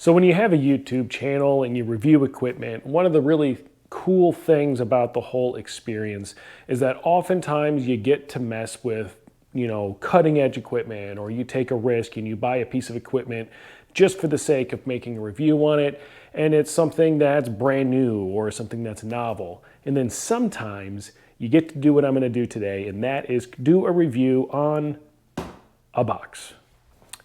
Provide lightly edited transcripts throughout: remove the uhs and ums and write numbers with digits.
So when you have a YouTube channel and you review equipment, one of the really cool things about the whole experience is that oftentimes you get to mess with, cutting edge equipment, or you take a risk and you buy a piece of equipment just for the sake of making a review on it, and it's something that's brand new or something that's novel. And then sometimes you get to do what I'm going to do today, and that is do a review on a box.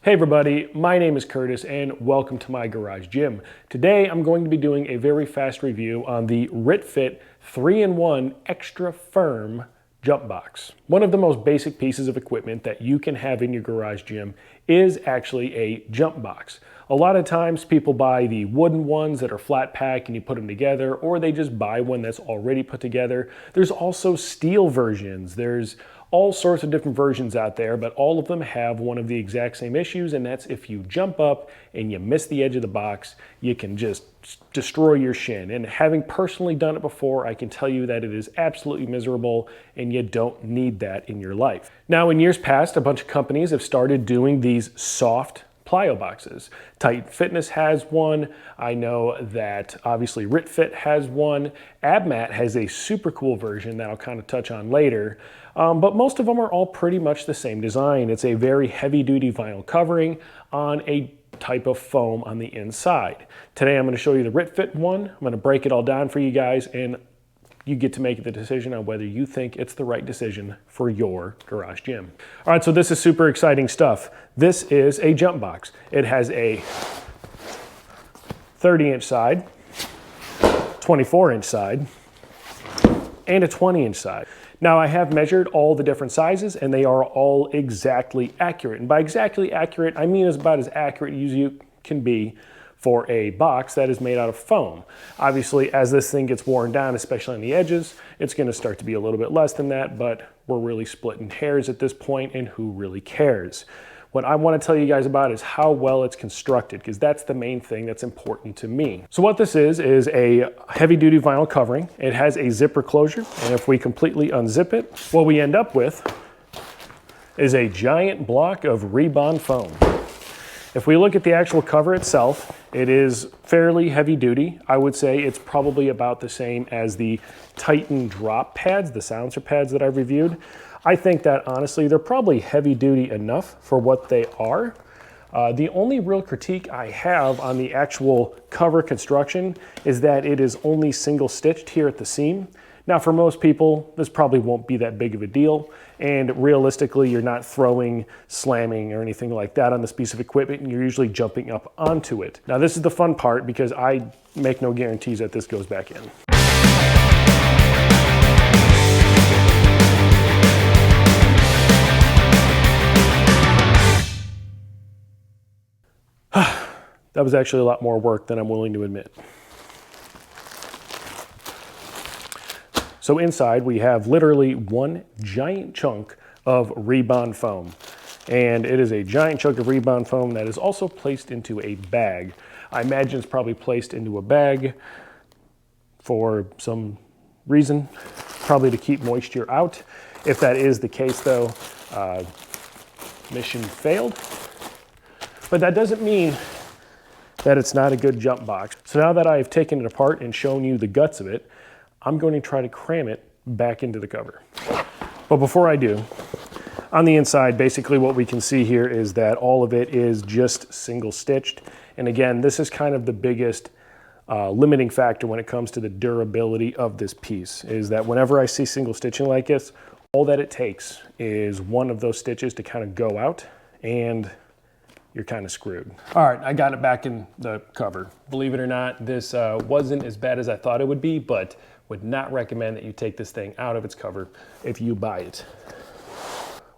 Hey everybody, my name is Curtis and welcome to my garage gym. Today I'm going to be doing a very fast review on the RitFit 3-in-1 Extra Firm jump box. One of the most basic pieces of equipment that you can have in your garage gym is actually a jump box. A lot of times people buy the wooden ones that are flat pack and you put them together, or they just buy one that's already put together. There's also steel versions. There's all sorts of different versions out there, but all of them have one of the exact same issues, and that's if you jump up and you miss the edge of the box, you can just destroy your shin. And having personally done it before, I can tell you that it is absolutely miserable, and you don't need that in your life. Now, in years past, a bunch of companies have started doing these soft PLYO boxes. Titan Fitness has one. I know that obviously RitFit has one. AbMat has a super cool version that I'll kind of touch on later. But most of them are all pretty much the same design. It's a very heavy-duty vinyl covering on a type of foam on the inside. Today I'm going to show you the RitFit one. I'm going to break it all down for you guys, and you get to make the decision on whether you think it's the right decision for your garage gym. All right, so this is super exciting stuff. This is a jump box. It has a 30-inch side, 24-inch side, and a 20-inch side. Now, I have measured all the different sizes, and they are all exactly accurate. And by exactly accurate, I mean about as accurate as you can be for a box that is made out of foam. Obviously, as this thing gets worn down, especially on the edges, it's gonna start to be a little bit less than that, but we're really splitting hairs at this point, and who really cares? What I want to tell you guys about is how well it's constructed, because that's the main thing that's important to me. So what this is a heavy-duty vinyl covering. It has a zipper closure, and if we completely unzip it, what we end up with is a giant block of Rebond foam. If we look at the actual cover itself, it is fairly heavy-duty. I would say it's probably about the same as the Titan drop pads, the silencer pads that I've reviewed. I think that honestly, they're probably heavy duty enough for what they are. The only real critique I have on the actual cover construction is that it is only single stitched here at the seam. Now, for most people, this probably won't be that big of a deal. And realistically, you're not throwing, slamming, or anything like that on this piece of equipment, and you're usually jumping up onto it. Now, this is the fun part because I make no guarantees that this goes back in. That was actually a lot more work than I'm willing to admit. So inside we have literally one giant chunk of Rebond foam. And it is a giant chunk of Rebond foam that is also placed into a bag. I imagine it's probably placed into a bag for some reason, probably to keep moisture out. If that is the case though, mission failed. But that doesn't mean that it's not a good jump box. So now that I've taken it apart and shown you the guts of it, I'm going to try to cram it back into the cover. But before I do, on the inside, basically what we can see here is that all of it is just single stitched. And again, this is kind of the biggest limiting factor when it comes to the durability of this piece, is that whenever I see single stitching like this, all that it takes is one of those stitches to kind of go out, and you're kind of screwed. All right, I got it back in the cover. Believe it or not, this wasn't as bad as I thought it would be, but would not recommend that you take this thing out of its cover if you buy it.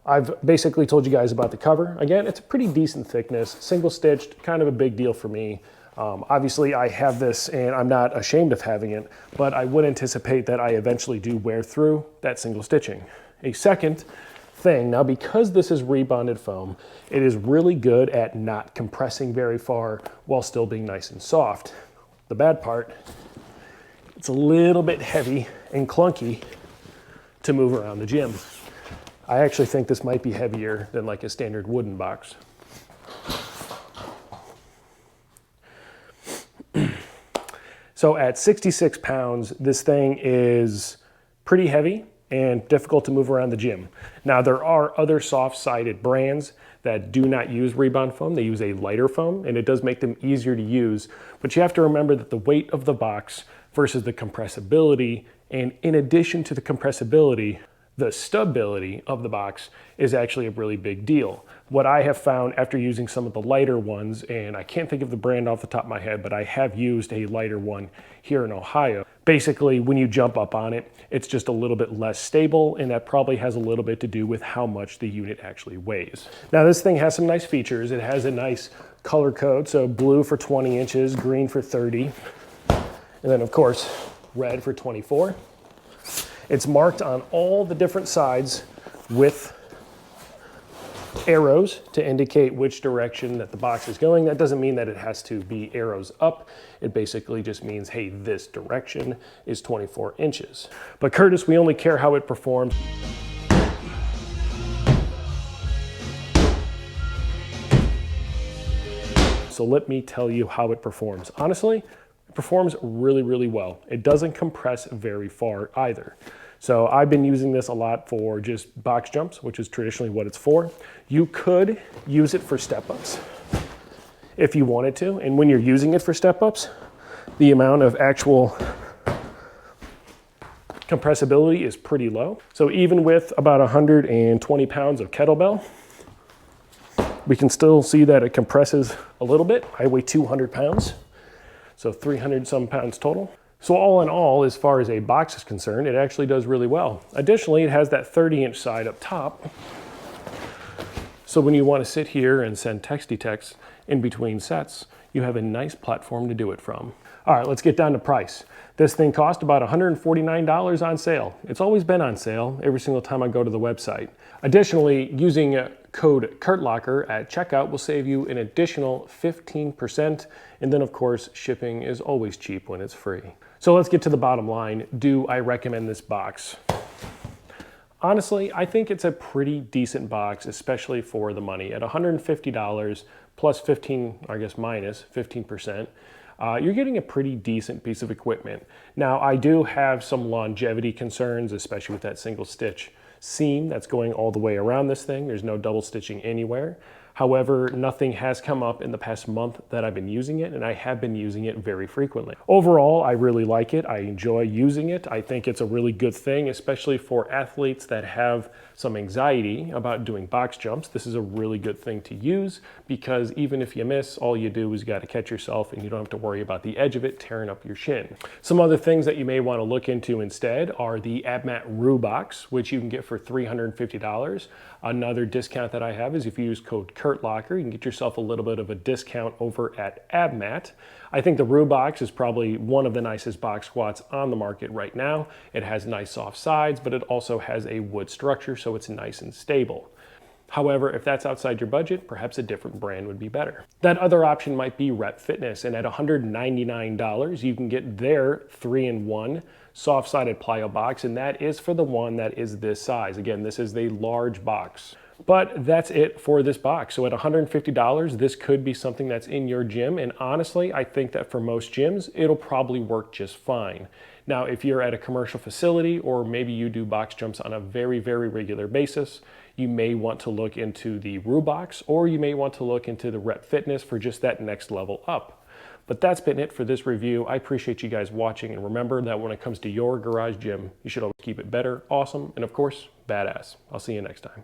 I've basically told you guys about the cover. Again, it's a pretty decent thickness, single stitched, kind of a big deal for me. Obviously I have this and I'm not ashamed of having it, but I would anticipate that I eventually do wear through that single stitching. A second thing, now because this is rebonded foam, it is really good at not compressing very far while still being nice and soft. The bad part, it's a little bit heavy and clunky to move around the gym. I actually think this might be heavier than like a standard wooden box. So at 66 pounds, this thing is pretty heavy and difficult to move around the gym. Now there are other soft-sided brands that do not use rebound foam. They use a lighter foam, and it does make them easier to use. But you have to remember that the weight of the box versus the compressibility, and in addition to the compressibility, the stability of the box is actually a really big deal. What I have found after using some of the lighter ones, and I can't think of the brand off the top of my head, but I have used a lighter one here in Ohio. Basically, when you jump up on it, it's just a little bit less stable, and that probably has a little bit to do with how much the unit actually weighs. Now, this thing has some nice features. It has a nice color code, so blue for 20 inches, green for 30, and then of course, red for 24. It's marked on all the different sides with arrows to indicate which direction that the box is going. That doesn't mean that it has to be arrows up. It basically just means, hey, this direction is 24 inches. But Curtis, we only care how it performs. So let me tell you how it performs. Honestly, it performs really, really well. It doesn't compress very far either. So I've been using this a lot for just box jumps, which is traditionally what it's for. You could use it for step-ups if you wanted to. And when you're using it for step-ups, the amount of actual compressibility is pretty low. So even with about 120 pounds of kettlebell, we can still see that it compresses a little bit. I weigh 200 pounds, so 300 some pounds total. So all in all, as far as a box is concerned, it actually does really well. Additionally, it has that 30-inch side up top. So when you want to sit here and send texty-texts in between sets, you have a nice platform to do it from. All right, let's get down to price. This thing cost about $149 on sale. It's always been on sale every single time I go to the website. Additionally, using code KURTLOCKER at checkout will save you an additional 15%. And then of course, shipping is always cheap when it's free. So let's get to the bottom line. Do I recommend this box? Honestly, I think it's a pretty decent box, especially for the money. At $150 plus 15, I guess minus 15%, you're getting a pretty decent piece of equipment. Now, I do have some longevity concerns, especially with that single stitch seam that's going all the way around this thing. There's no double stitching anywhere. However, nothing has come up in the past month that I've been using it, and I have been using it very frequently. Overall, I really like it. I enjoy using it. I think it's a really good thing, especially for athletes that have some anxiety about doing box jumps. This is a really good thing to use because even if you miss, all you do is you got to catch yourself and you don't have to worry about the edge of it tearing up your shin. Some other things that you may want to look into instead are the AbMat Roo box, which you can get for $350. Another discount that I have is if you use code KURTLOCKER, you can get yourself a little bit of a discount over at AbMat. I think the Roo box is probably one of the nicest box squats on the market right now. It has nice soft sides, but it also has a wood structure, so it's nice and stable. However, if that's outside your budget, perhaps a different brand would be better. That other option might be Rep Fitness, and at $199, you can get their 3-in-1 soft-sided plyo box, and that is for the one that is this size. Again, this is the large box. But that's it for this box. So at $150, this could be something that's in your gym, and honestly, I think that for most gyms, it'll probably work just fine. Now, if you're at a commercial facility, or maybe you do box jumps on a very, very regular basis, you may want to look into the Roo box, or you may want to look into the Rep Fitness for just that next level up. But that's been it for this review. I appreciate you guys watching, and remember that when it comes to your garage gym, you should always keep it better, awesome, and of course, badass. I'll see you next time.